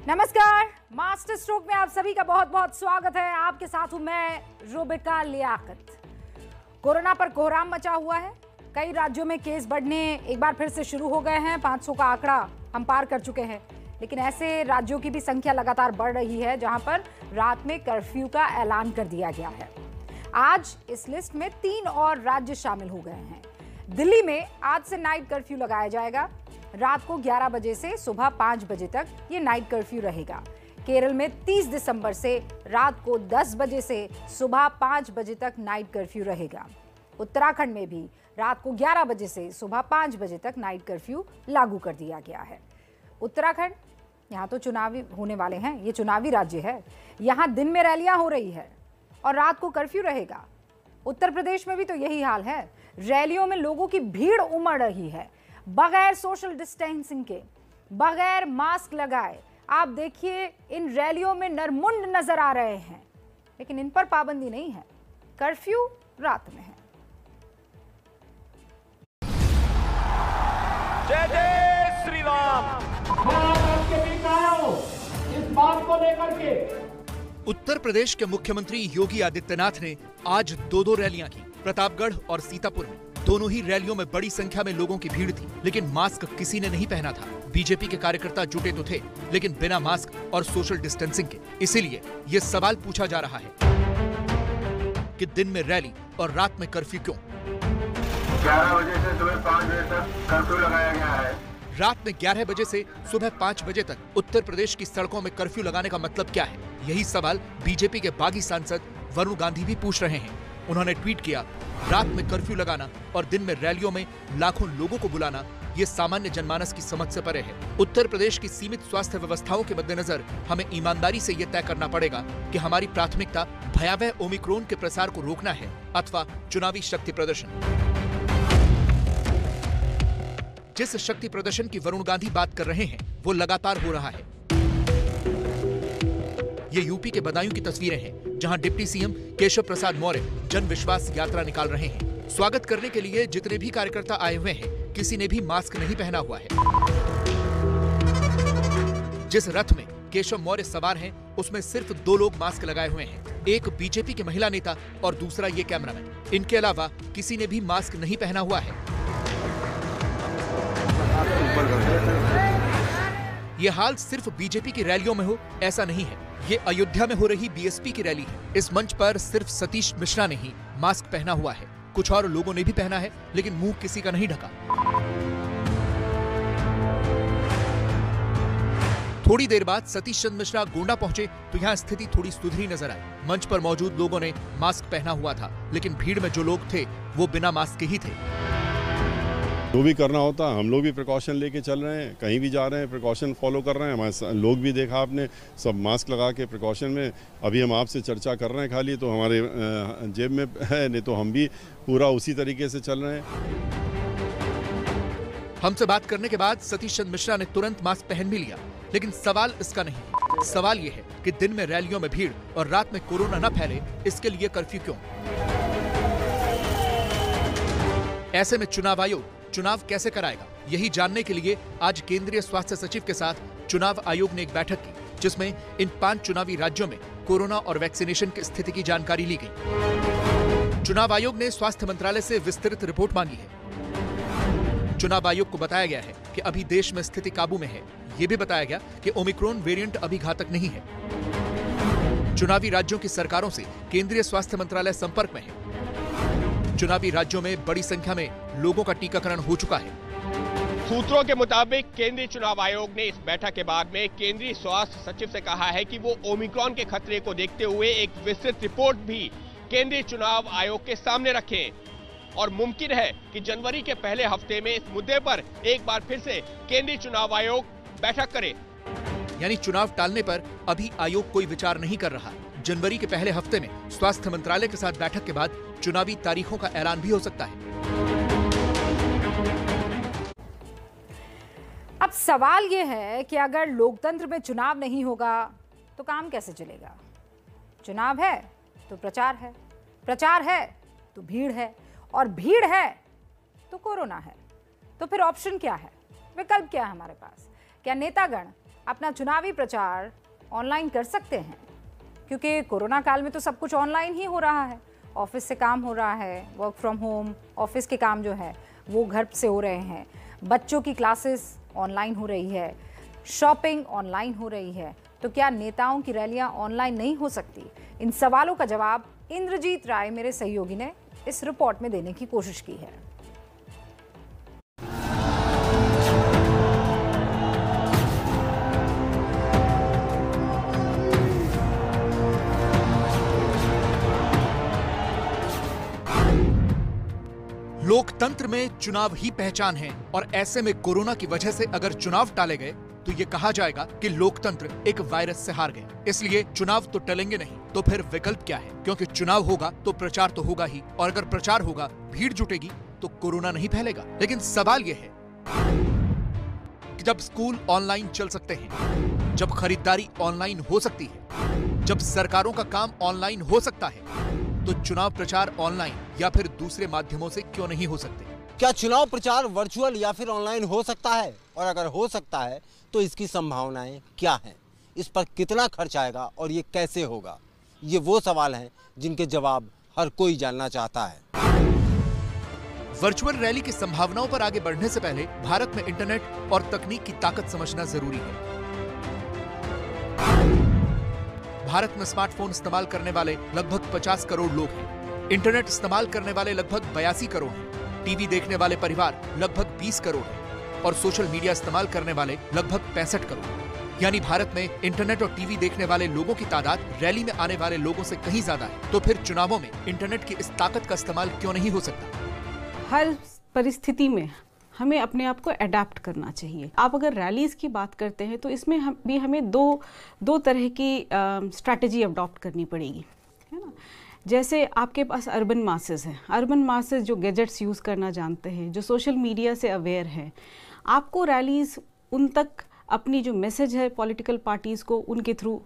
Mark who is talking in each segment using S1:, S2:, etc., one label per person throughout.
S1: नमस्कार, master stroke में आप सभी का बहुत बहुत स्वागत है। आपके साथ हूं मैं रुबिका लियाकत। कोरोना पर कोहराम मचा हुआ है। कई राज्यों में केस बढ़ने एक बार फिर से शुरू हो गए हैं। 500 का आंकड़ा हम पार कर चुके हैं, लेकिन ऐसे राज्यों की भी संख्या लगातार बढ़ रही है जहां पर रात में कर्फ्यू का ऐलान कर दिया गया है। आज इस लिस्ट में 3 और राज्य शामिल हो गए हैं। दिल्ली में आज से नाइट कर्फ्यू लगाया जाएगा। रात को 11 बजे से सुबह 5 बजे तक ये नाइट कर्फ्यू रहेगा। केरल में 30 दिसंबर से रात को 10 बजे से सुबह 5 बजे तक नाइट कर्फ्यू रहेगा। उत्तराखंड में भी रात को 11 बजे से सुबह 5 बजे तक नाइट कर्फ्यू लागू कर दिया गया है। उत्तराखंड, यहाँ तो चुनावी होने वाले हैं, ये चुनावी राज्य है। यहाँ दिन में रैलियां हो रही है और रात को कर्फ्यू रहेगा। उत्तर प्रदेश में भी तो यही हाल है। रैलियों में लोगों की भीड़ उमड़ रही है, बगैर सोशल डिस्टेंसिंग के, बगैर मास्क लगाए। आप देखिए, इन रैलियों में नरमुंड नजर आ रहे हैं, लेकिन इन पर पाबंदी नहीं है। कर्फ्यू रात में है।
S2: जय जय श्री राम।
S3: मैं आपके बीच आया हूं इस बात को लेकर के।
S4: उत्तर प्रदेश के मुख्यमंत्री योगी आदित्यनाथ ने आज 2 रैलियां की। प्रतापगढ़ और सीतापुर में दोनों ही रैलियों में बड़ी संख्या में लोगों की भीड़ थी, लेकिन मास्क किसी ने नहीं पहना था। बीजेपी के कार्यकर्ता जुटे तो थे, लेकिन बिना मास्क और सोशल डिस्टेंसिंग के। इसीलिए ये सवाल पूछा जा रहा है कि दिन में रैली और रात में कर्फ्यू क्यों?
S5: 11 बजे से सुबह 5 बजे तक कर्फ्यू लगाया गया है।
S4: रात में 11 बजे से सुबह 5 बजे तक उत्तर प्रदेश की सड़कों में कर्फ्यू लगाने का मतलब क्या है? यही सवाल बीजेपी के बागी सांसद वरुण गांधी भी पूछ रहे हैं। उन्होंने ट्वीट किया, रात में कर्फ्यू लगाना और दिन में रैलियों में लाखों लोगों को बुलाना ये सामान्य जनमानस की समझ से परे है। उत्तर प्रदेश की सीमित स्वास्थ्य व्यवस्थाओं के मद्देनजर हमें ईमानदारी से यह तय करना पड़ेगा कि हमारी प्राथमिकता भयावह ओमिक्रॉन के प्रसार को रोकना है अथवा चुनावी शक्ति प्रदर्शन। जिस शक्ति प्रदर्शन की वरुण गांधी बात कर रहे हैं वो लगातार हो रहा है। ये यूपी के बदायूं की तस्वीरें हैं, जहां डिप्टी सीएम केशव प्रसाद मौर्य जन विश्वास यात्रा निकाल रहे हैं। स्वागत करने के लिए जितने भी कार्यकर्ता आए हुए हैं, किसी ने भी मास्क नहीं पहना हुआ है। जिस रथ में केशव मौर्य सवार हैं, उसमें सिर्फ 2 लोग मास्क लगाए हुए हैं, एक बीजेपी के महिला नेता और दूसरा ये कैमरामैन। इनके अलावा किसी ने भी मास्क नहीं पहना हुआ है। ये हाल सिर्फ बीजेपी की रैलियों में हो ऐसा नहीं है, ये अयोध्या में हो रही बीएसपी की रैली है। इस मंच पर सिर्फ सतीश मिश्रा ने ही मास्क पहना हुआ है। कुछ और लोगों ने भी पहना है, लेकिन मुंह किसी का नहीं ढका। थोड़ी देर बाद सतीश चंद्र मिश्रा गोंडा पहुंचे तो यहाँ स्थिति थोड़ी सुधरी नजर आई। मंच पर मौजूद लोगों ने मास्क पहना हुआ था, लेकिन भीड़ में जो लोग थे वो बिना मास्क के ही थे।
S6: जो भी करना होता हम लोग भी प्रिकॉशन लेके चल रहे हैं। कहीं भी जा रहे हैं प्रिकॉशन फॉलो कर रहे हैं। हमारे लोग भी देखा आपने, सब मास्क लगा के प्रिकॉशन में। अभी हम आपसे चर्चा कर रहे हैं खाली, तो हमारे जेब में है, नहीं तो हम भी पूरा उसी तरीके से चल रहे हैं।
S4: हमसे बात करने के बाद सतीश चंद्र मिश्रा ने तुरंत मास्क पहन भी लिया, लेकिन सवाल इसका नहीं। सवाल ये है कि दिन में रैलियों में भीड़ और रात में कोरोना न फैले, इसके लिए कर्फ्यू क्यों? ऐसे में चुनाव आयोग चुनाव कैसे कराएगा? यही जानने के लिए आज केंद्रीय स्वास्थ्य सचिव के साथ चुनाव आयोग ने एक बैठक की, जिसमें इन 5 चुनावी राज्यों में कोरोना और वैक्सीनेशन की स्थिति की जानकारी ली गई। चुनाव आयोग ने स्वास्थ्य मंत्रालय से विस्तृत रिपोर्ट मांगी है। चुनाव आयोग को बताया गया है कि अभी देश में स्थिति काबू में है। ये भी बताया गया कि ओमिक्रॉन वेरिएंट अभी घातक नहीं है। चुनावी राज्यों की सरकारों से केंद्रीय स्वास्थ्य मंत्रालय संपर्क में है। चुनावी राज्यों में बड़ी संख्या में लोगों का टीकाकरण हो चुका है।
S2: सूत्रों के मुताबिक केंद्रीय चुनाव आयोग ने इस बैठक के बाद में केंद्रीय स्वास्थ्य सचिव से कहा है कि वो ओमिक्रॉन के खतरे को देखते हुए एक विस्तृत रिपोर्ट भी केंद्रीय चुनाव आयोग के सामने रखें और मुमकिन है कि जनवरी के पहले हफ्ते में इस मुद्दे पर एक बार फिर से केंद्रीय चुनाव आयोग बैठक करे।
S4: यानी चुनाव टालने पर अभी आयोग कोई विचार नहीं कर रहा। जनवरी के पहले हफ्ते में स्वास्थ्य मंत्रालय के साथ बैठक के बाद चुनावी तारीखों का ऐलान भी हो सकता है।
S1: अब सवाल यह है कि अगर लोकतंत्र में चुनाव नहीं होगा तो काम कैसे चलेगा? चुनाव है तो प्रचार है, प्रचार है तो भीड़ है, और भीड़ है तो कोरोना है। तो फिर ऑप्शन क्या है, विकल्प क्या है हमारे पास? क्या नेतागण अपना चुनावी प्रचार ऑनलाइन कर सकते हैं, क्योंकि कोरोना काल में तो सब कुछ ऑनलाइन ही हो रहा है। ऑफिस से काम हो रहा है, वर्क फ्रॉम होम, ऑफिस के काम जो है वो घर से हो रहे हैं, बच्चों की क्लासेस ऑनलाइन हो रही है, शॉपिंग ऑनलाइन हो रही है, तो क्या नेताओं की रैलियां ऑनलाइन नहीं हो सकती? इन सवालों का जवाब इंद्रजीत राय, मेरे सहयोगी, ने इस रिपोर्ट में देने की कोशिश की है।
S4: लोकतंत्र में चुनाव ही पहचान है और ऐसे में कोरोना की वजह से अगर चुनाव टाले गए तो ये कहा जाएगा कि लोकतंत्र एक वायरस से हार गया। इसलिए चुनाव तो टलेंगे नहीं, तो फिर विकल्प क्या है? क्योंकि चुनाव होगा तो प्रचार तो होगा ही, और अगर प्रचार होगा, भीड़ जुटेगी, तो कोरोना नहीं फैलेगा। लेकिन सवाल यह है कि जब स्कूल ऑनलाइन चल सकते हैं, जब खरीदारी ऑनलाइन हो सकती है, जब सरकारों का काम ऑनलाइन हो सकता है, तो चुनाव प्रचार ऑनलाइन या फिर दूसरे माध्यमों से क्यों नहीं हो सकते?
S7: क्या चुनाव प्रचार वर्चुअल या फिर ऑनलाइन हो सकता है? और अगर हो सकता है तो इसकी संभावनाएं क्या हैं? इस पर कितना खर्च आएगा और ये कैसे होगा? ये वो सवाल हैं जिनके जवाब हर कोई जानना चाहता है।
S4: वर्चुअल रैली की संभावनाओं पर आगे बढ़ने से पहले भारत में इंटरनेट और तकनीक की ताकत समझना जरूरी है। भारत में स्मार्टफोन इस्तेमाल करने वाले लगभग 50 करोड़ लोग हैं। इंटरनेट इस्तेमाल करने वाले लगभग 82 करोड़ हैं। टीवी देखने वाले परिवार लगभग 20 करोड़ हैं और सोशल मीडिया इस्तेमाल करने वाले लगभग 65 करोड़। यानी भारत में इंटरनेट और टीवी देखने वाले लोगों की तादाद रैली में आने वाले लोगों से कहीं ज्यादा है। तो फिर चुनावों में इंटरनेट की इस ताकत का इस्तेमाल क्यों नहीं हो सकता?
S8: हर परिस्थिति में हमें अपने आप को अडेप्ट करना चाहिए। आप अगर रैलीज की बात करते हैं तो इसमें हमें दो तरह की स्ट्रैटेजी अडॉप्ट करनी पड़ेगी, है ना। जैसे आपके पास अर्बन मासेस हैं, अर्बन मासेस जो गैजेट्स यूज़ करना जानते हैं, जो सोशल मीडिया से अवेयर हैं, आपको रैलीज उन तक अपनी जो मैसेज है पॉलिटिकल पार्टीज़ को उनके थ्रू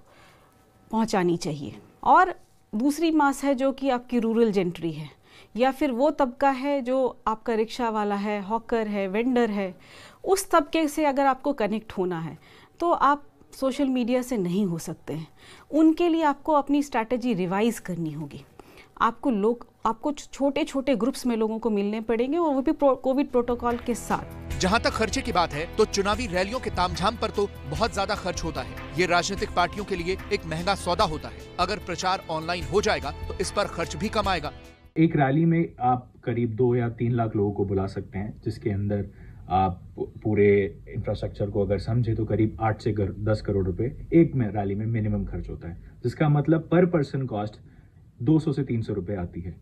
S8: पहुंचानी चाहिए। और दूसरी मास है जो कि आपकी रूरल जेंट्री है, या फिर वो तबका है जो आपका रिक्शा वाला है, हॉकर है, वेंडर है। उस तबके से अगर आपको कनेक्ट होना है तो आप सोशल मीडिया से नहीं हो सकते हैं। उनके लिए आपको अपनी स्ट्रैटेजी रिवाइज करनी होगी। आपको छोटे छोटे ग्रुप्स में लोगों को मिलने पड़ेंगे, और वो भी कोविड प्रोटोकॉल के साथ।
S4: जहां तक खर्चे की बात है तो चुनावी रैलियों के तामझाम पर तो बहुत ज्यादा खर्च होता है। ये राजनीतिक पार्टियों के लिए एक महंगा सौदा होता है। अगर प्रचार ऑनलाइन हो जाएगा तो इस पर खर्च भी कम आएगा।
S9: एक रैली में आप करीब 2 या 3 लाख लोगों को बुला सकते हैं, जिसके अंदर आप पूरे इंफ्रास्ट्रक्चर को अगर समझे तो करीब 8 से 10 करोड़ रुपए एक में रैली में मिनिमम खर्च होता है, जिसका मतलब पर पर्सन कॉस्ट 200 से 300 रुपए आती है।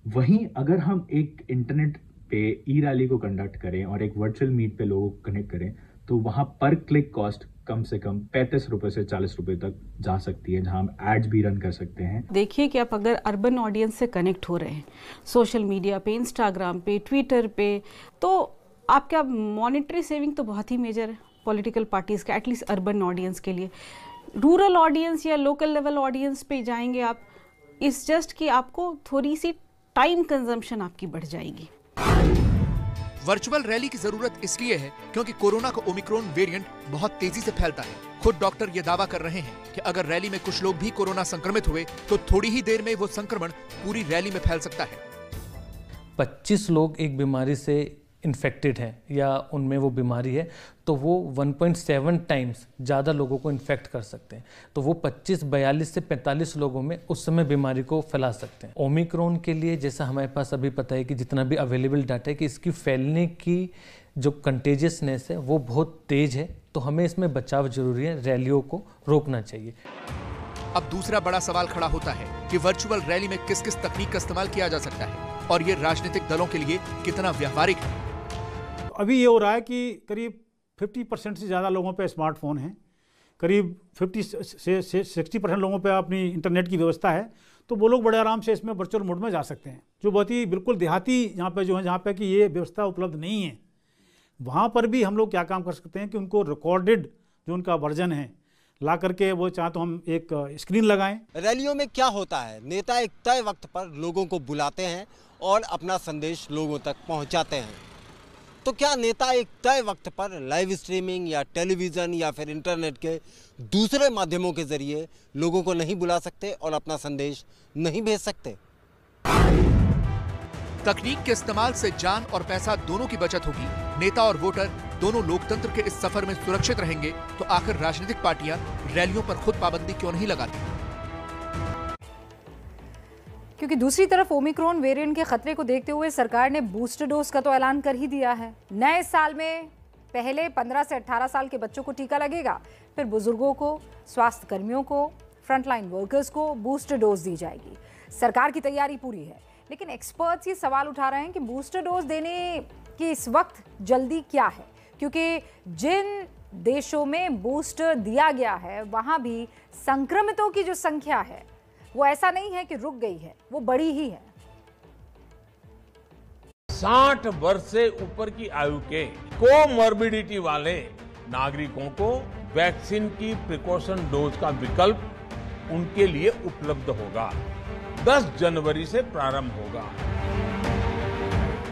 S9: वहीं अगर हम एक इंटरनेट पे ई रैली को कंडक्ट करें और एक वर्चुअल मीट पे लोगों को कनेक्ट करें तो वहां पर क्लिक कॉस्ट कम से कम 35 रुपए से 40 रुपए तक जा सकती है, जहां हम एड्स भी रन कर सकते हैं।
S8: देखिए कि आप अगर अर्बन ऑडियंस से कनेक्ट हो रहे हैं सोशल मीडिया पे, इंस्टाग्राम पे, ट्विटर पे, तो आपका मॉनेटरी सेविंग तो बहुत ही मेजर है पॉलिटिकल पार्टीज़ का, एटलीस्ट अर्बन ऑडियंस के लिए। रूरल ऑडियंस या लोकल लेवल ऑडियंस पे जाएंगे आप, इस जस्ट कि आपको थोड़ी सी टाइम कंजम्पशन आपकी बढ़ जाएगी।
S4: वर्चुअल रैली की जरूरत इसलिए है क्योंकि कोरोना का ओमिक्रॉन वेरिएंट बहुत तेजी से फैलता है। खुद डॉक्टर ये दावा कर रहे हैं कि अगर रैली में कुछ लोग भी कोरोना संक्रमित हुए तो थोड़ी ही देर में वो संक्रमण पूरी रैली में फैल सकता है।
S10: 25 लोग एक बीमारी से इन्फेक्टेड हैं या उनमें वो बीमारी है तो वो 1.7 टाइम्स ज़्यादा लोगों को इन्फेक्ट कर सकते हैं। तो वो 42 से 45 लोगों में उस समय बीमारी को फैला सकते हैं। ओमिक्रॉन के लिए जैसा हमारे पास अभी पता है कि जितना भी अवेलेबल डाटा है कि इसकी फैलने की जो कंटेजियसनेस है वो बहुत तेज़ है, तो हमें इसमें बचाव जरूरी है, रैलियों को रोकना चाहिए।
S4: अब दूसरा बड़ा सवाल खड़ा होता है कि वर्चुअल रैली में किस किस तकनीक का इस्तेमाल किया जा सकता है और ये राजनीतिक दलों के लिए कितना व्यावहारिक है।
S11: अभी ये हो रहा है कि करीब 50% से ज़्यादा लोगों पे स्मार्टफोन है, करीब 50 से 60% लोगों पे अपनी इंटरनेट की व्यवस्था है, तो वो लोग बड़े आराम से इसमें वर्चुअल मोड में जा सकते हैं। जो बहुत ही बिल्कुल देहाती यहाँ पे जो है, जहाँ पे कि ये व्यवस्था उपलब्ध नहीं है, वहाँ पर भी हम लोग क्या काम कर सकते हैं कि उनको रिकॉर्डेड जो उनका वर्जन है ला करके वो चाहे तो हम एक स्क्रीन लगाएं।
S7: रैलियों में क्या होता है, नेता एक तय वक्त पर लोगों को बुलाते हैं और अपना संदेश लोगों तक पहुंचाते हैं। तो क्या नेता एक तय वक्त पर लाइव स्ट्रीमिंग या टेलीविज़न या फिर इंटरनेट के दूसरे माध्यमों के जरिए लोगों को नहीं बुला सकते और अपना संदेश नहीं भेज सकते?
S4: तकनीक के इस्तेमाल से जान और पैसा दोनों की बचत होगी। नेता और वोटर दोनों लोकतंत्र के इस सफर में सुरक्षित रहेंगे तो आखिर राजनीतिक पार्टियां रैलियों पर खुद पाबंदी क्यों नहीं लगाती?
S1: क्योंकि दूसरी तरफ ओमिक्रॉन वेरिएंट के खतरे को देखते हुए सरकार ने बूस्टर डोज का तो ऐलान कर ही दिया है। नए साल में पहले 15 से 18 साल के बच्चों को टीका लगेगा, फिर बुजुर्गों को, स्वास्थ्य कर्मियों को, फ्रंटलाइन वर्कर्स को बूस्टर डोज दी जाएगी। सरकार की तैयारी पूरी है, लेकिन एक्सपर्ट्स ये सवाल उठा रहे हैं कि बूस्टर डोज देने की इस वक्त जल्दी क्या है, क्योंकि जिन देशों में बूस्टर दिया गया है वहां भी संक्रमितों की जो संख्या है वो ऐसा नहीं है कि रुक गई है, वो बढ़ी ही है।
S12: 60 वर्ष से ऊपर की आयु के कोमॉर्बिडिटी वाले नागरिकों को वैक्सीन की प्रिकॉशन डोज का विकल्प उनके लिए उपलब्ध होगा। 10 जनवरी से प्रारंभ होगा।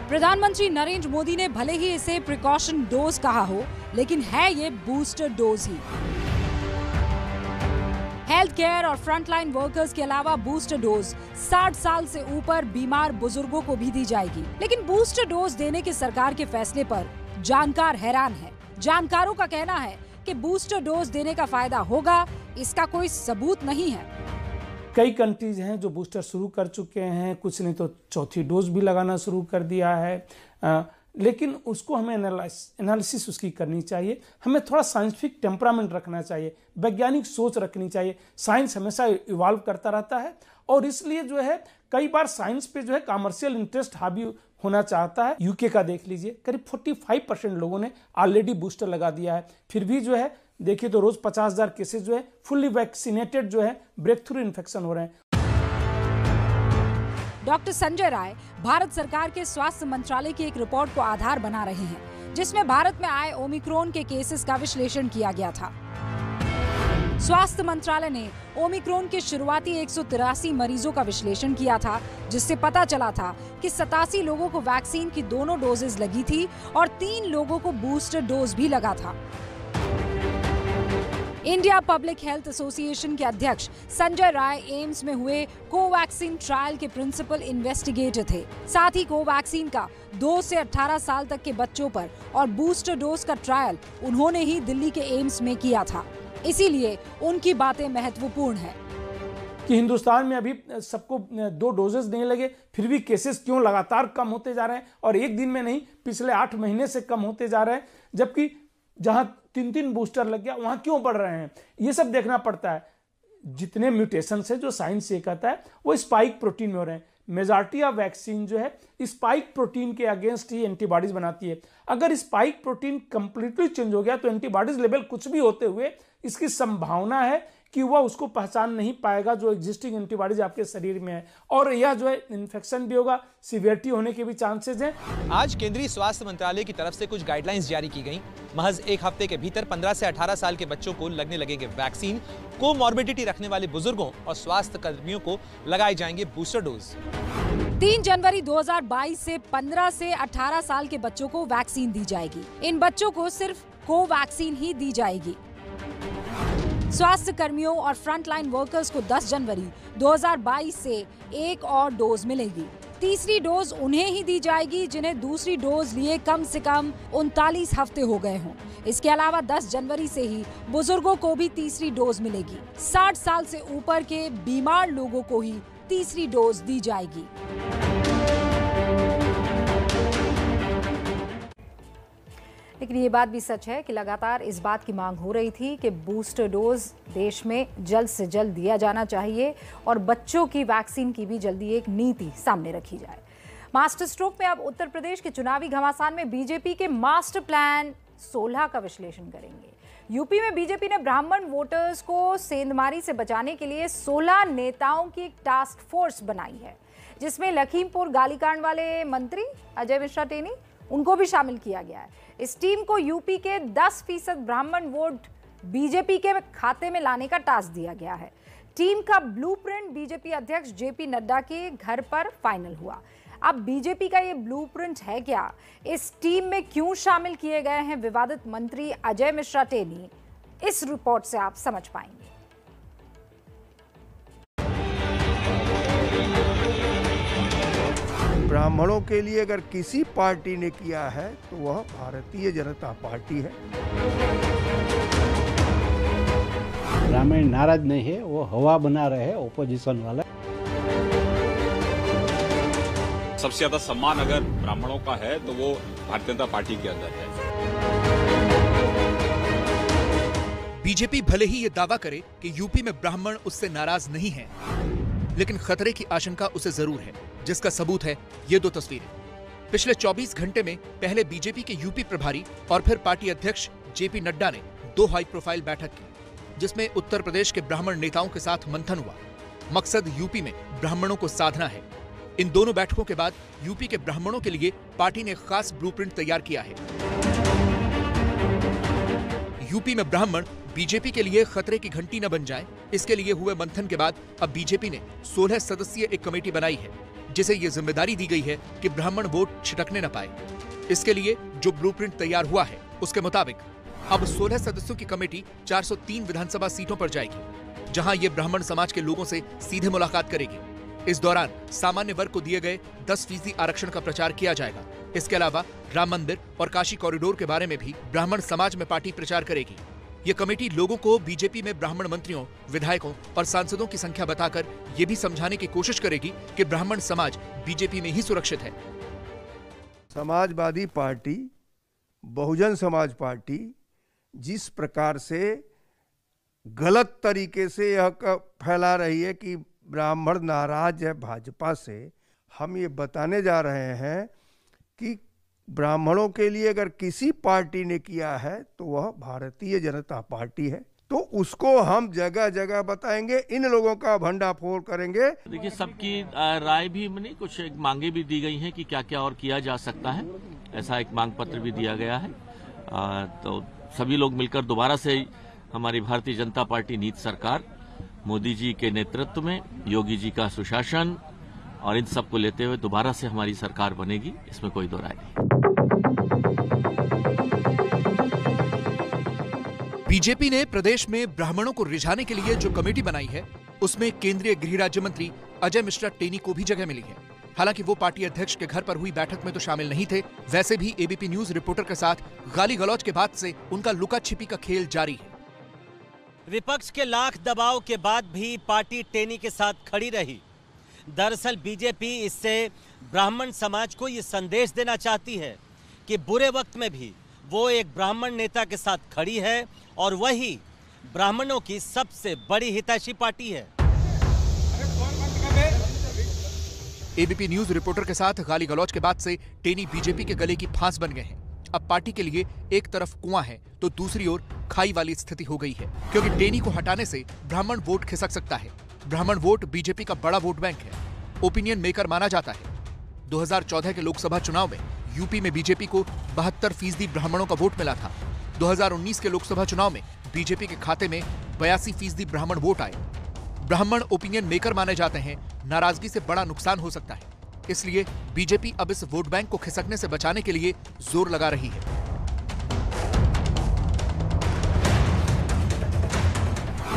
S1: प्रधानमंत्री नरेंद्र मोदी ने भले ही इसे प्रिकॉशन डोज कहा हो, लेकिन है ये बूस्टर डोज ही। हेल्थ केयर और फ्रंटलाइन वर्कर्स के अलावा बूस्टर डोज 60 साल से ऊपर बीमार बुजुर्गों को भी दी जाएगी। लेकिन बूस्टर डोज देने के सरकार के फैसले पर जानकार हैरान है। जानकारों का कहना है कि बूस्टर डोज देने का फायदा होगा, इसका कोई सबूत नहीं है।
S13: कई कंट्रीज हैं जो बूस्टर शुरू कर चुके हैं, कुछ ने तो चौथी डोज भी लगाना शुरू कर दिया है, लेकिन उसको हमें एनालिसिस उसकी करनी चाहिए। हमें थोड़ा साइंटिफिक टेम्परामेंट रखना चाहिए, वैज्ञानिक सोच रखनी चाहिए। साइंस हमेशा इवॉल्व करता रहता है और इसलिए जो है कई बार साइंस पे जो है कमर्शियल इंटरेस्ट हावी होना चाहता है। यूके का देख लीजिए, करीब 45% लोगों ने ऑलरेडी बूस्टर लगा दिया है, फिर भी जो है देखिए तो रोज 50,000 केसेस जो है फुल्ली वैक्सीनेटेड जो है ब्रेक थ्रू इन्फेक्शन हो रहे हैं।
S1: डॉक्टर संजय राय भारत सरकार के स्वास्थ्य मंत्रालय की एक रिपोर्ट को आधार बना रहे हैं, जिसमें भारत में आए ओमिक्रॉन के केसेस का विश्लेषण किया गया था। स्वास्थ्य मंत्रालय ने ओमिक्रॉन के शुरुआती 183 मरीजों का विश्लेषण किया था, जिससे पता चला था कि 87 लोगों को वैक्सीन की दोनों डोजेज लगी थी और 3 लोगों को बूस्टर डोज भी लगा था। इंडिया पब्लिक हेल्थ एसोसिएशन के अध्यक्ष संजय राय एम्स में हुए कोवैक्सीन ट्रायल के प्रिंसिपल इन्वेस्टिगेटर थे। साथ ही कोवैक्सीन का 2 से 18 साल तक के बच्चों पर और बूस्टर डोज का ट्रायल उन्होंने ही दिल्ली के एम्स में किया था, इसीलिए उनकी बातें महत्वपूर्ण है।
S13: कि हिंदुस्तान में अभी सबको 2 डोजेस नहीं लगे, फिर भी केसेस क्यों लगातार कम होते जा रहे हैं और एक दिन में नहीं, पिछले 8 महीने से कम होते जा रहे हैं, जबकि जहां 3 बूस्टर लग गया वहां क्यों बढ़ रहे हैं, ये सब देखना पड़ता है। जितने म्यूटेशन है जो साइंस ये कहता है वो स्पाइक प्रोटीन में हो रहे हैं। मेजॉरिटी ऑफ वैक्सीन जो है स्पाइक प्रोटीन के अगेंस्ट ही एंटीबॉडीज बनाती है। अगर स्पाइक प्रोटीन कंप्लीटली चेंज हो गया तो एंटीबॉडीज लेवल कुछ भी होते हुए इसकी संभावना है कि वह उसको पहचान नहीं पाएगा जो एग्जिस्टिंग एंटीबॉडीज आपके शरीर में है, और यह जो है इन्फेक्शन भी होगा, सीवियरिटी होने के भी चांसेस हैं।
S14: आज केंद्रीय स्वास्थ्य मंत्रालय की तरफ से कुछ गाइडलाइंस जारी की गई। महज 1 हफ्ते के भीतर 15 से 18 साल के बच्चों को लगने लगेंगे वैक्सीन। कोमॉर्बिडिटी रखने वाले बुजुर्गों और स्वास्थ्य कर्मियों को लगाए जाएंगे बूस्टर डोज।
S1: 3 जनवरी 2022 से 15 से 18 साल के बच्चों को वैक्सीन दी जाएगी। इन बच्चों को सिर्फ कोवैक्सीन ही दी जाएगी। स्वास्थ्य कर्मियों और फ्रंटलाइन वर्कर्स को 10 जनवरी 2022 से एक और डोज मिलेगी। तीसरी डोज उन्हें ही दी जाएगी जिन्हें दूसरी डोज लिए कम से कम 39 हफ्ते हो गए हों। इसके अलावा 10 जनवरी से ही बुजुर्गों को भी तीसरी डोज मिलेगी। 60 साल से ऊपर के बीमार लोगों को ही तीसरी डोज दी जाएगी। लेकिन ये बात भी सच है कि लगातार इस बात की मांग हो रही थी कि बूस्टर डोज देश में जल्द से जल्द दिया जाना चाहिए और बच्चों की वैक्सीन की भी जल्दी एक नीति सामने रखी जाए। मास्टर स्ट्रोक में अब उत्तर प्रदेश के चुनावी घमासान में बीजेपी के मास्टर प्लान 16 का विश्लेषण करेंगे। यूपी में बीजेपी ने ब्राह्मण वोटर्स को सेंधमारी से बचाने के लिए 16 नेताओं की एक टास्क फोर्स बनाई है, जिसमें लखीमपुर गालीकांड वाले मंत्री अजय मिश्रा टेनी उनको भी शामिल किया गया है। इस टीम को यूपी के 10% ब्राह्मण वोट बीजेपी के खाते में लाने का टास्क दिया गया है। टीम का ब्लूप्रिंट बीजेपी अध्यक्ष जेपी नड्डा के घर पर फाइनल हुआ। अब बीजेपी का ये ब्लूप्रिंट है क्या? इस टीम में क्यों शामिल किए गए हैं विवादित मंत्री अजय मिश्रा टेनी? इस रिपोर्ट से आप समझ पाएंगे।
S15: ब्राह्मणों के लिए अगर किसी पार्टी ने किया है तो वह भारतीय जनता पार्टी है।
S16: ब्राह्मण नाराज नहीं है, वो हवा बना रहे हैं ओपोजिशन वाला।
S17: सबसे ज्यादा सम्मान अगर ब्राह्मणों का है तो वो भारतीय जनता पार्टी के अंदर है।
S4: बीजेपी भले ही ये दावा करे कि यूपी में ब्राह्मण उससे नाराज नहीं है, लेकिन खतरे की आशंका उसे जरूर है, जिसका सबूत है ये दो तस्वीरें। पिछले 24 घंटे में पहले बीजेपी के यूपी प्रभारी और फिर पार्टी अध्यक्ष जेपी नड्डा ने 2 हाई प्रोफाइल बैठक की, जिसमें उत्तर प्रदेश के ब्राह्मण नेताओं के साथ मंथन हुआ। मकसद यूपी में ब्राह्मणों को साधना है। इन दोनों बैठकों के बाद यूपी के ब्राह्मणों के लिए पार्टी ने एक खास ब्लूप्रिंट तैयार किया है। यूपी में ब्राह्मण बीजेपी के लिए खतरे की घंटी न बन जाए, इसके लिए हुए मंथन के बाद अब बीजेपी ने 16 सदस्यीय एक कमेटी बनाई है, जिसे ये जिम्मेदारी दी गई है कि ब्राह्मण वोट छिटकने न पाए। इसके लिए जो ब्लूप्रिंट तैयार हुआ है उसके मुताबिक अब 16 सदस्यों की कमेटी 403 विधानसभा सीटों पर जाएगी, जहां ये ब्राह्मण समाज के लोगों से सीधे मुलाकात करेगी। इस दौरान सामान्य वर्ग को दिए गए 10% आरक्षण का प्रचार किया जाएगा। इसके अलावा राम मंदिर और काशी कॉरिडोर के बारे में भी ब्राह्मण समाज में पार्टी प्रचार करेगी। ये कमेटी लोगों को बीजेपी में ब्राह्मण मंत्रियों, विधायकों और सांसदों की संख्या बताकर ये भी समझाने की कोशिश करेगी कि ब्राह्मण समाज बीजेपी में ही सुरक्षित है।
S15: समाजवादी पार्टी, बहुजन समाज पार्टी जिस प्रकार से गलत तरीके से यह फैला रही है कि ब्राह्मण नाराज है भाजपा से, हम ये बताने जा रहे हैं कि ब्राह्मणों के लिए अगर किसी पार्टी ने किया है तो वह भारतीय जनता पार्टी है। तो उसको हम जगह जगह बताएंगे, इन लोगों का भंडाफोड़ करेंगे।
S18: देखिए, सबकी राय भी नहीं, कुछ एक मांगे भी दी गई हैं कि क्या क्या और किया जा सकता है। ऐसा एक मांग पत्र भी दिया गया है। तो सभी लोग मिलकर दोबारा से हमारी भारतीय जनता पार्टी नीति सरकार, मोदी जी के नेतृत्व में योगी जी का सुशासन और इन सबको लेते हुए दोबारा से हमारी सरकार बनेगी, इसमें कोई दो राय नहीं।
S4: बीजेपी ने प्रदेश में ब्राह्मणों को रिझाने के लिए जो कमेटी बनाई है, उसमें केंद्रीय गृह राज्य मंत्री अजय मिश्रा टेनी को भी जगह मिली है। हालांकि वो पार्टी अध्यक्ष के घर पर हुई बैठक में तो शामिल नहीं थे। वैसे भी एबीपी न्यूज रिपोर्टर के साथ गाली गलौज के बाद से उनका लुका छिपी का खेल जारी है।
S19: विपक्ष के लाख दबाव के बाद भी पार्टी टेनी के साथ खड़ी रही। दरअसल बीजेपी इससे ब्राह्मण समाज को ये संदेश देना चाहती है कि बुरे वक्त में भी वो एक ब्राह्मण नेता के साथ खड़ी है और वही ब्राह्मणों की सबसे बड़ी हितैषी पार्टी है।
S4: एबीपी न्यूज रिपोर्टर के साथ गाली गलौज के बाद से टेनी बीजेपी के गले की फांस बन गए हैं। अब पार्टी के लिए एक तरफ कुआं है तो दूसरी ओर खाई वाली स्थिति हो गई है, क्योंकि टेनी को हटाने से ब्राह्मण वोट खिसक सकता है। ब्राह्मण वोट बीजेपी का बड़ा वोट बैंक है, ओपिनियन मेकर माना जाता है। 2014 के लोकसभा चुनाव में यूपी में बीजेपी को 72% ब्राह्मणों का वोट मिला था। 2019 के लोकसभा चुनाव में बीजेपी के खाते में 82% ब्राह्मण वोट आए। ब्राह्मण ओपिनियन मेकर माने जाते हैं, नाराजगी से बड़ा नुकसान हो सकता है। इसलिए बीजेपी अब इस वोट बैंक को खिसकने से बचाने के लिए जोर लगा रही है।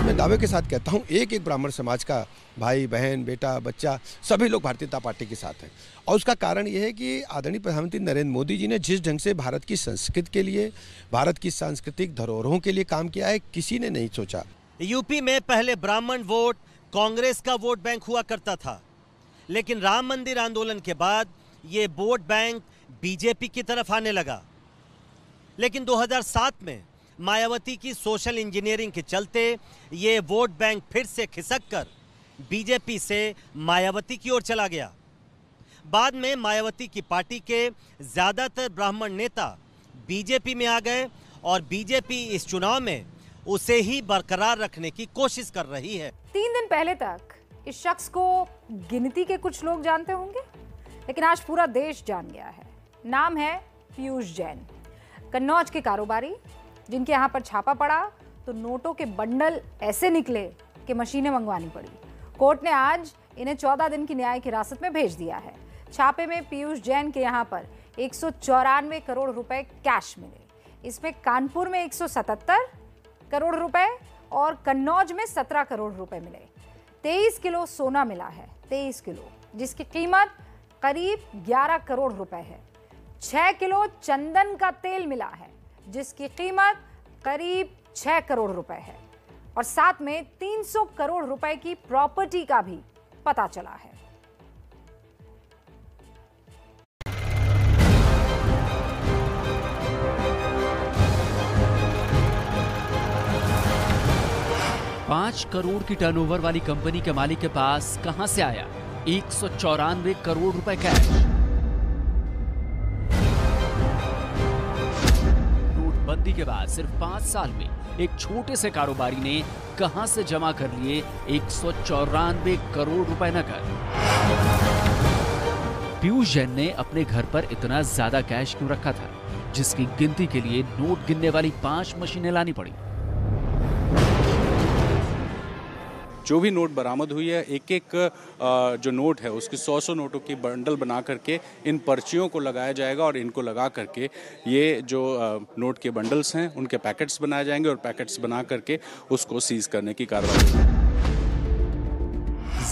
S20: मैं दावे के साथ कहता हूं, एक एक ब्राह्मण समाज का भाई बहन बेटा बच्चा सभी लोग भारतीय जनता पार्टी के साथ हैं। और उसका कारण यह है कि आदरणीय प्रधानमंत्री नरेंद्र मोदी जी ने जिस ढंग से भारत की संस्कृति के लिए, भारत की सांस्कृतिक धरोहरों के लिए काम किया है, किसी ने नहीं सोचा।
S19: यूपी में पहले ब्राह्मण वोट कांग्रेस का वोट बैंक हुआ करता था, लेकिन राम मंदिर आंदोलन के बाद ये वोट बैंक बीजेपी की तरफ आने लगा। लेकिन 2007 में मायावती की सोशल इंजीनियरिंग के चलते ये वोट बैंक फिर से खिसककर बीजेपी से मायावती की ओर चला गया। बाद में मायावती की पार्टी के ज्यादातर ब्राह्मण नेता बीजेपी में आ गए और बीजेपी इस चुनाव में उसे ही बरकरार रखने की कोशिश कर रही है।
S1: 3 दिन पहले तक इस शख्स को गिनती के कुछ लोग जानते होंगे, लेकिन आज पूरा देश जान गया है। नाम है पीयूष जैन, कन्नौज के कारोबारी, जिनके यहाँ पर छापा पड़ा तो नोटों के बंडल ऐसे निकले कि मशीनें मंगवानी पड़ी। कोर्ट ने आज इन्हें 14 दिन की न्यायिक हिरासत में भेज दिया है। छापे में पीयूष जैन के यहां पर 194 करोड़ रुपए कैश मिले। इसमें कानपुर में 177 करोड़ रुपए और कन्नौज में 17 करोड़ रुपए मिले। 23 किलो सोना मिला है, 23 किलो, जिसकी कीमत करीब 11 करोड़ रुपए है। 6 किलो चंदन का तेल मिला है, जिसकी कीमत करीब 6 करोड़ रुपए है। और साथ में 300 करोड़ रुपए की प्रॉपर्टी का भी पता चला है।
S21: $5 करोड़ की टर्नओवर वाली कंपनी के मालिक के पास कहां से आया 194 करोड़ रुपए कैश? नोटबंदी के बाद सिर्फ 5 साल में एक छोटे से कारोबारी ने कहां से जमा कर लिए 194 करोड़ रुपए नकद? पीयूष जैन ने अपने घर पर इतना ज्यादा कैश क्यों रखा था, जिसकी गिनती के लिए नोट गिनने वाली 5 मशीनें लानी पड़ी?
S22: जो भी नोट बरामद हुई है, एक एक जो नोट है उसकी 100 नोटों की बंडल बना करके इन पर्चियों को लगाया जाएगा और इनको लगा करके ये जो नोट के बंडल्स हैं उनके पैकेट्स बनाए जाएंगे और पैकेट्स बना करके उसको सीज करने की कार्रवाई होगी।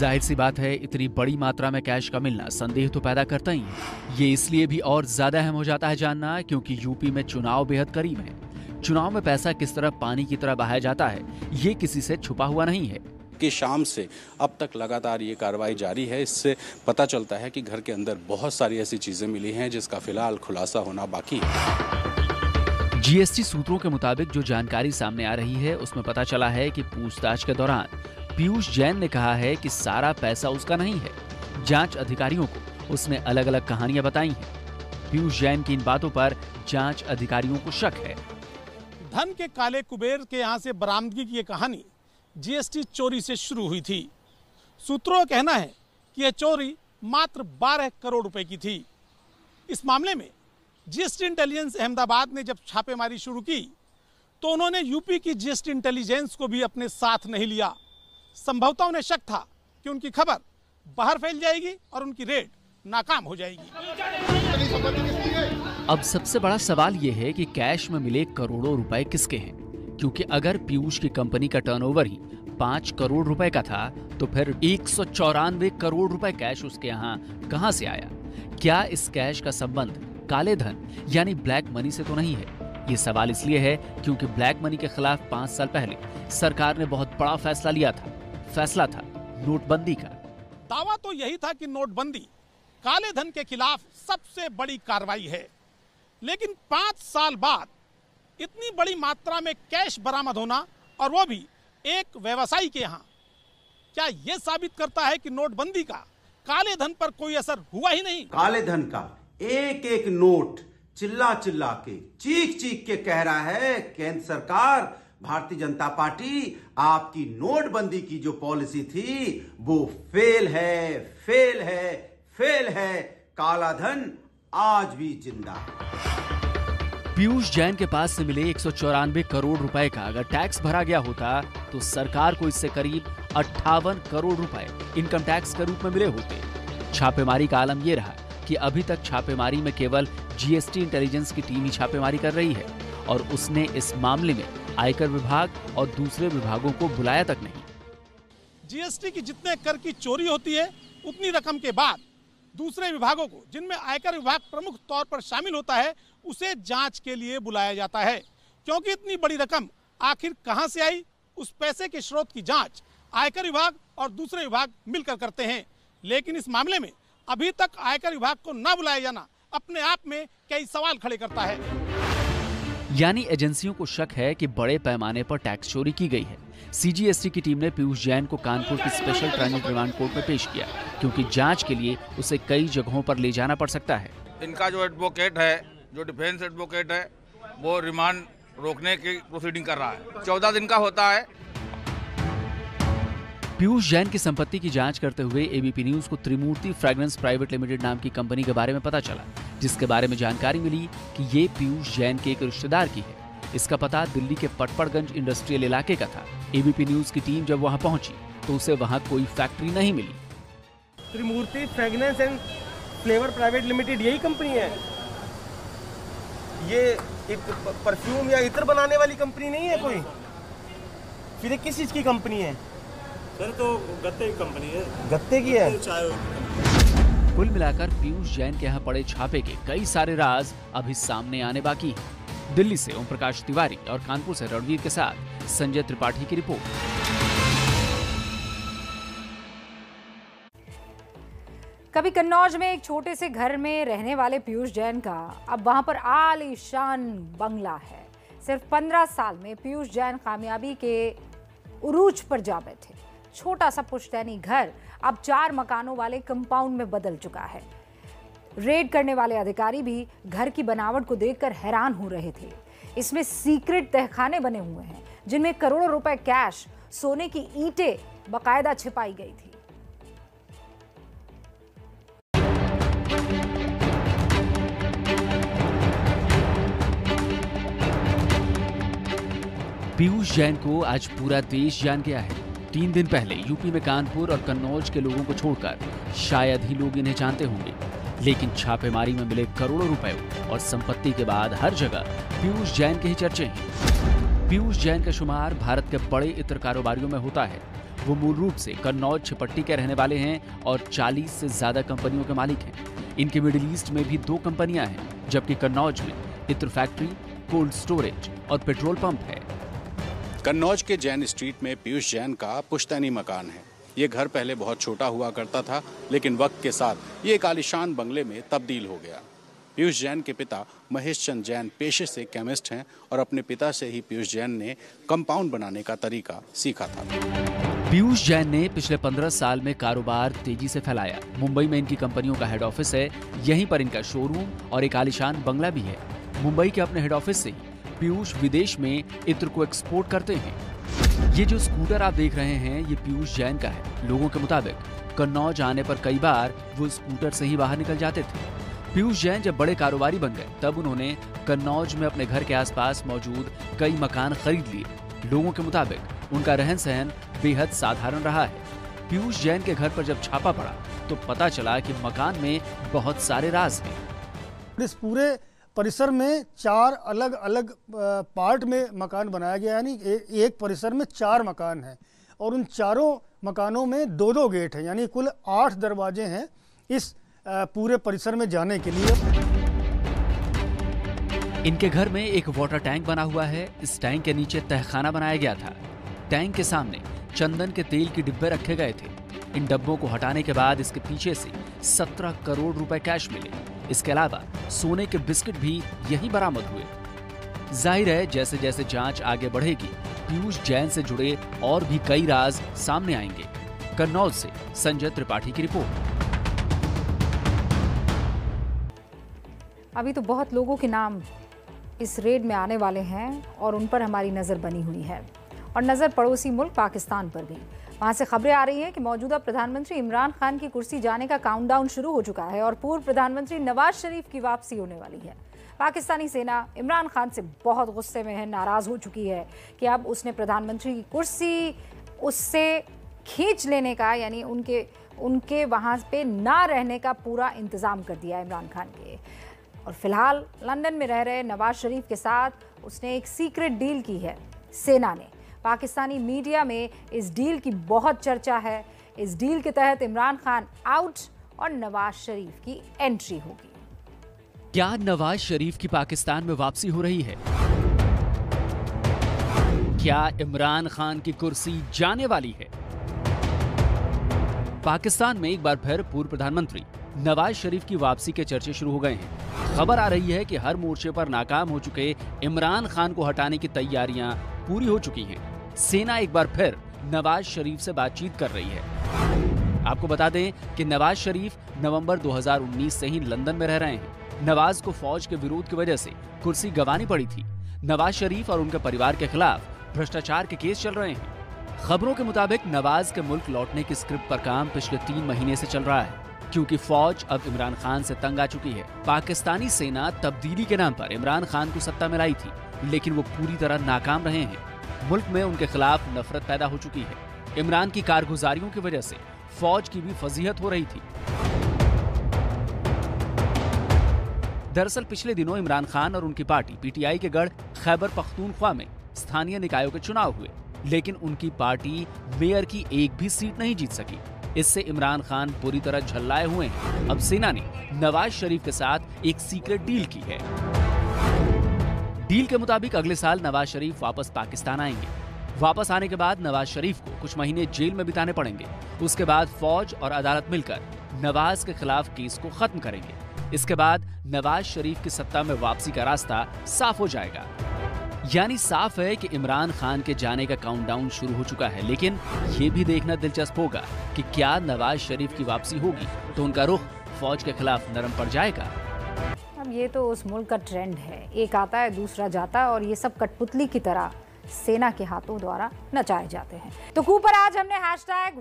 S21: जाहिर सी बात है, इतनी बड़ी मात्रा में कैश का मिलना संदेह तो पैदा करता ही है। ये इसलिए भी और ज्यादा अहम हो जाता है जानना, क्योंकि यूपी में चुनाव बेहद करीब है। चुनाव में पैसा किस तरह पानी की तरह बहाया जाता है, ये किसी से छुपा हुआ नहीं है।
S22: कि शाम से अब तक लगातार ये कार्रवाई जारी है। इससे पता चलता है कि घर के अंदर बहुत सारी ऐसी चीजें मिली हैं जिसका फिलहाल खुलासा होना बाकी है।
S21: जीएसटी सूत्रों के मुताबिक जो जानकारी सामने आ रही है उसमें पता चला है कि पूछताछ के दौरान पीयूष जैन ने कहा है कि सारा पैसा उसका नहीं है। जांच अधिकारियों को उसने अलग अलग कहानियां बताई हैं। पीयूष जैन की इन बातों पर जांच अधिकारियों को शक है।
S13: धन के काले कुबेर के यहाँ से बरामदगी की ये कहानी जीएसटी चोरी से शुरू हुई थी। सूत्रों का कहना है कि यह चोरी मात्र 12 करोड़ रुपए की थी। इस मामले में जीएसटी इंटेलिजेंस अहमदाबाद ने जब छापेमारी शुरू की तो उन्होंने यूपी की जीएसटी इंटेलिजेंस को भी अपने साथ नहीं लिया। संभवतः उन्हें शक था कि उनकी खबर बाहर फैल जाएगी और उनकी रेड नाकाम हो जाएगी।
S21: अब सबसे बड़ा सवाल यह है कि कैश में मिले करोड़ों रुपए किसके हैं, क्योंकि अगर पीयूष की कंपनी का टर्नओवर ही 5 करोड़ रुपए का था तो फिर 194 करोड़ रुपए कैश उसके यहाँ कहां से आया? क्या इस कैश का संबंध काले धन यानी ब्लैक मनी से तो नहीं है? ये सवाल इसलिए है क्योंकि ब्लैक मनी के खिलाफ 5 साल पहले सरकार ने बहुत बड़ा फैसला लिया था। फैसला था नोटबंदी का।
S13: दावा तो यही था कि नोटबंदी काले धन के खिलाफ सबसे बड़ी कार्रवाई है, लेकिन 5 साल बाद इतनी बड़ी मात्रा में कैश बरामद होना और वो भी एक व्यवसायी के यहाँ, क्या यह साबित करता है कि नोटबंदी का काले धन पर कोई असर हुआ ही नहीं?
S23: काले धन का एक एक नोट चिल्ला चिल्ला के चीख चीख के कह रहा है केंद्र सरकार, भारतीय जनता पार्टी, आपकी नोटबंदी की जो पॉलिसी थी वो फेल है, फेल है, फेल है। काला धन आज भी जिंदा है।
S21: पीयूष जैन के पास से मिले 194 करोड़ रुपए का अगर टैक्स भरा गया होता तो सरकार को इससे करीब 58 करोड़ रुपए इनकम टैक्स के रूप में मिले होते। छापेमारी का आलम यह रहा कि अभी तक छापेमारी में केवल जीएसटी इंटेलिजेंस की टीम ही छापेमारी कर रही है और उसने इस मामले में आयकर विभाग और दूसरे विभागों को बुलाया तक नहीं।
S13: जीएसटी की जितने कर की चोरी होती है उतनी रकम के बाद दूसरे विभागों को, जिनमें आयकर विभाग प्रमुख तौर पर शामिल होता है, उसे जांच के लिए बुलाया जाता है। क्योंकि इतनी बड़ी रकम आखिर कहां से आई, उस पैसे के स्रोत की जांच आयकर विभाग और दूसरे विभाग मिलकर करते हैं। लेकिन इस मामले में अभी तक आयकर विभाग को न बुलाया जाना अपने आप में कई सवाल खड़े करता है।
S21: यानी एजेंसियों को शक है कि बड़े पैमाने पर टैक्स चोरी की गई है। सीजीएसटी की टीम ने पीयूष जैन को कानपुर की स्पेशल ट्रांजिट रिमांड कोर्ट में पेश किया, क्योंकि जांच के लिए उसे कई जगहों पर ले जाना पड़ सकता है।
S24: इनका जो एडवोकेट है, जो डिफेंस एडवोकेट है, वो रिमांड रोकने की प्रोसीडिंग कर रहा है। 14 दिन का होता है।
S21: पीयूष जैन की संपत्ति की जांच करते हुए एबीपी न्यूज को त्रिमूर्ति फ्रेग्रेंस प्राइवेट लिमिटेड नाम की कंपनी के बारे में पता चला, जिसके बारे में जानकारी मिली कि ये पीयूष जैन के एक रिश्तेदार की है। इसका पता दिल्ली के पटपड़गंज इंडस्ट्रियल इलाके का था। एबीपी न्यूज की टीम जब वहां पहुंची तो उसे वहां कोई फैक्ट्री नहीं मिली।
S25: Trimurti fragrance and
S2: flavour private limited यही कंपनी है? ये एक परफ्यूम या इत्र बनाने वाली कंपनी नहीं है कोई? फिर ये किस चीज़ की कंपनी है?
S3: सर तो गत्ते की कंपनी है।
S2: गत्ते की है?
S21: कुल मिलाकर पीयूष जैन के यहाँ पड़े छापे के कई सारे राज अभी सामने आने बाकी हैं। दिल्ली से ओम प्रकाश तिवारी और कानपुर से रणवीर के साथ संजय त्रिपाठी की रिपोर्ट।
S1: कभी कन्नौज में एक छोटे से घर में रहने वाले पीयूष जैन का अब वहां पर आलीशान बंगला है। सिर्फ 15 साल में पीयूष जैन कामयाबी के उरूज पर जा बैठे। छोटा सा पुश्तैनी घर अब 4 मकानों वाले कंपाउंड में बदल चुका है। रेड करने वाले अधिकारी भी घर की बनावट को देखकर हैरान हो रहे थे। इसमें सीक्रेट तहखाने बने हुए हैं जिनमें करोड़ों रुपए कैश, सोने की ईंटें बाकायदा छिपाई गई थी।
S21: पीयूष जैन को आज पूरा देश जान गया है। 3 दिन पहले यूपी में कानपुर और कन्नौज के लोगों को छोड़कर शायद ही लोग इन्हें जानते होंगे, लेकिन छापेमारी में मिले करोड़ों रुपए और संपत्ति के बाद हर जगह पीयूष जैन के ही चर्चे हैं। पीयूष जैन का शुमार भारत के बड़े इत्र कारोबारियों में होता है। वो मूल रूप से कन्नौज छिपट्टी के रहने वाले हैं और 40 से ज्यादा कंपनियों के मालिक हैं। इनके मिडिल ईस्ट में भी 2 कंपनियां हैं, जबकि कन्नौज में इत्र फैक्ट्री, कोल्ड स्टोरेज और पेट्रोल पंप है।
S22: कन्नौज के जैन स्ट्रीट में पीयूष जैन का पुश्तैनी मकान है। ये घर पहले बहुत छोटा हुआ करता था, लेकिन वक्त के साथ ये एक आलीशान बंगले में तब्दील हो गया। पीयूष जैन के पिता महेश चंद जैन पेशे से केमिस्ट हैं और अपने पिता से ही पीयूष जैन ने कंपाउंड बनाने का तरीका सीखा था।
S21: पीयूष जैन ने पिछले 15 साल में कारोबार तेजी से फैलाया। मुंबई में इनकी कंपनियों का हेड ऑफिस है, यहीं पर इनका शोरूम और एक आलीशान बंगला भी है। मुंबई के अपने हेड ऑफिस से ही पीयूष विदेश में इत्र को एक्सपोर्ट करते हैं। ये जो स्कूटर आप देख रहे हैं, ये पीयूष जैन का है। लोगों के मुताबिक कन्नौज आने पर कई बार वो स्कूटर से ही बाहर निकल जाते थे। पीयूष जैन जब बड़े कारोबारी बन गए, तब उन्होंने कन्नौज में अपने घर के आसपास मौजूद कई मकान खरीद लिए। लोगों के मुताबिक उनका रहन सहन बेहद साधारण रहा है। पीयूष जैन के घर पर जब छापा पड़ा तो पता चला कि मकान में बहुत सारे राज हैं।
S5: इस पूरे परिसर में 4 अलग अलग पार्ट में मकान बनाया गया, यानी एक परिसर में 4 मकान हैं और उन चारों मकानों में 2-2 गेट हैं, यानी कुल 8 दरवाजे हैं इस पूरे परिसर में जाने के लिए।
S21: इनके घर में एक वाटर टैंक बना हुआ है। इस टैंक के नीचे तहखाना बनाया गया था। टैंक के सामने चंदन के तेल के डिब्बे रखे गए थे। इन डब्बों को हटाने के बाद इसके पीछे से 17 करोड़ रुपए कैश मिले। इसके अलावा सोने के बिस्किट भी यहीं बरामद हुए। जाहिर है, जैसे जैसे जांच आगे बढ़ेगी, पीयूष जैन से जुड़े और भी कई राज सामने आएंगे। कन्नौज से संजय त्रिपाठी की रिपोर्ट।
S1: अभी तो बहुत लोगों के नाम इस रेड में आने वाले हैं और उन पर हमारी नज़र बनी हुई है, और नज़र पड़ोसी मुल्क पाकिस्तान पर भी। वहाँ से खबरें आ रही हैं कि मौजूदा प्रधानमंत्री इमरान खान की कुर्सी जाने का काउंटडाउन शुरू हो चुका है और पूर्व प्रधानमंत्री नवाज शरीफ की वापसी होने वाली है। पाकिस्तानी सेना इमरान खान से बहुत गुस्से में है, नाराज़ हो चुकी है कि अब उसने प्रधानमंत्री की कुर्सी उससे खींच लेने का, यानी उनके वहाँ पे ना रहने का पूरा इंतज़ाम कर दिया इमरान खान के। और फिलहाल लंदन में रह रहे नवाज शरीफ के साथ उसने एक सीक्रेट डील की है सेना ने। पाकिस्तानी मीडिया में इस डील की बहुत चर्चा है। इस डील के तहत इमरान खान आउट और नवाज शरीफ की एंट्री होगी।
S21: क्या नवाज शरीफ की पाकिस्तान में वापसी हो रही है? क्या इमरान खान की कुर्सी जाने वाली है? पाकिस्तान में एक बार फिर पूर्व प्रधानमंत्री नवाज शरीफ की वापसी के चर्चे शुरू हो गए हैं। खबर आ रही है कि हर मोर्चे पर नाकाम हो चुके इमरान खान को हटाने की तैयारियां पूरी हो चुकी हैं। सेना एक बार फिर नवाज शरीफ से बातचीत कर रही है। आपको बता दें कि नवाज शरीफ नवंबर 2019 से ही लंदन में रह रहे हैं। नवाज को फौज के विरोध की वजह से कुर्सी गंवानी पड़ी थी। नवाज शरीफ और उनके परिवार के खिलाफ भ्रष्टाचार के केस चल रहे हैं। खबरों के मुताबिक नवाज के मुल्क लौटने की स्क्रिप्ट पर काम पिछले 3 महीने से चल रहा है, क्योंकि फौज अब इमरान खान से तंग आ चुकी है। पाकिस्तानी सेना तब्दीली के नाम पर इमरान खान को सत्ता में लाई थी, लेकिन वो पूरी तरह नाकाम रहे हैं। मुल्क में उनके खिलाफ नफरत पैदा हो चुकी है। इमरान की कारगुजारियों की वजह से फौज की भी फजीहत हो रही थी। दरअसल पिछले दिनों इमरान खान और उनकी पार्टी पीटीआई के गढ़ खैबर पख्तूनख्वा में स्थानीय निकायों के चुनाव हुए, लेकिन उनकी पार्टी मेयर की एक भी सीट नहीं जीत सकी। इससे इमरान खान पूरी तरह झल्लाए हुए हैं। अब सेना ने नवाज शरीफ के साथ एक सीक्रेट डील की है। डील के मुताबिक अगले साल नवाज शरीफ वापस पाकिस्तान आएंगे। वापस आने के बाद नवाज शरीफ को कुछ महीने जेल में बिताने पड़ेंगे। उसके बाद फौज और अदालत मिलकर नवाज के खिलाफ केस को खत्म करेंगे। इसके बाद नवाज शरीफ की सत्ता में वापसी का रास्ता साफ हो जाएगा। यानी साफ है कि इमरान खान के जाने का काउंटडाउन शुरू हो चुका है। लेकिन ये भी देखना दिलचस्प होगा कि क्या नवाज शरीफ की वापसी होगी तो उनका रुख फौज के खिलाफ नरम पड़ जाएगा।
S1: अब ये तो उस मुल्क का ट्रेंड है, एक आता है दूसरा जाता है और ये सब कठपुतली की तरह सेना के हाथों द्वारा नचाए जाते हैं। तो कूपर आज हमने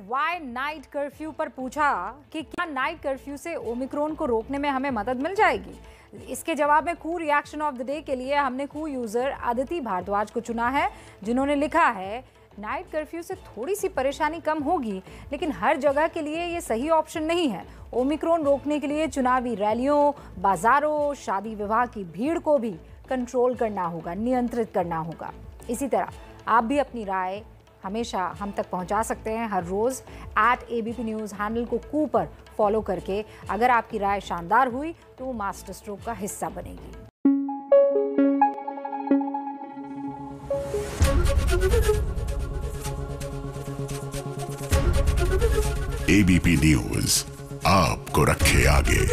S1: #Why नाइट कर्फ्यू पर पूछा कि क्या नाइट कर्फ्यू से ओमिक्रॉन को रोकने में हमें मदद मिल जाएगी। इसके जवाब में कू रिएक्शन ऑफ द डे के लिए हमने कू यूजर अदिति भारद्वाज को चुना है, जिन्होंने लिखा है नाइट कर्फ्यू से थोड़ी सी परेशानी कम होगी, लेकिन हर जगह के लिए ये सही ऑप्शन नहीं है। ओमिक्रॉन रोकने के लिए चुनावी रैलियों, बाजारों, शादी विवाह की भीड़ को भी कंट्रोल करना होगा, नियंत्रित करना होगा। इसी तरह आप भी अपनी राय हमेशा हम तक पहुंचा सकते हैं हर रोज @ABP न्यूज़ हैंडल को कू पर फॉलो करके। अगर आपकी राय शानदार हुई तो वो मास्टर स्ट्रोक का हिस्सा बनेगी।
S6: ABP न्यूज़ आपको रखे आगे।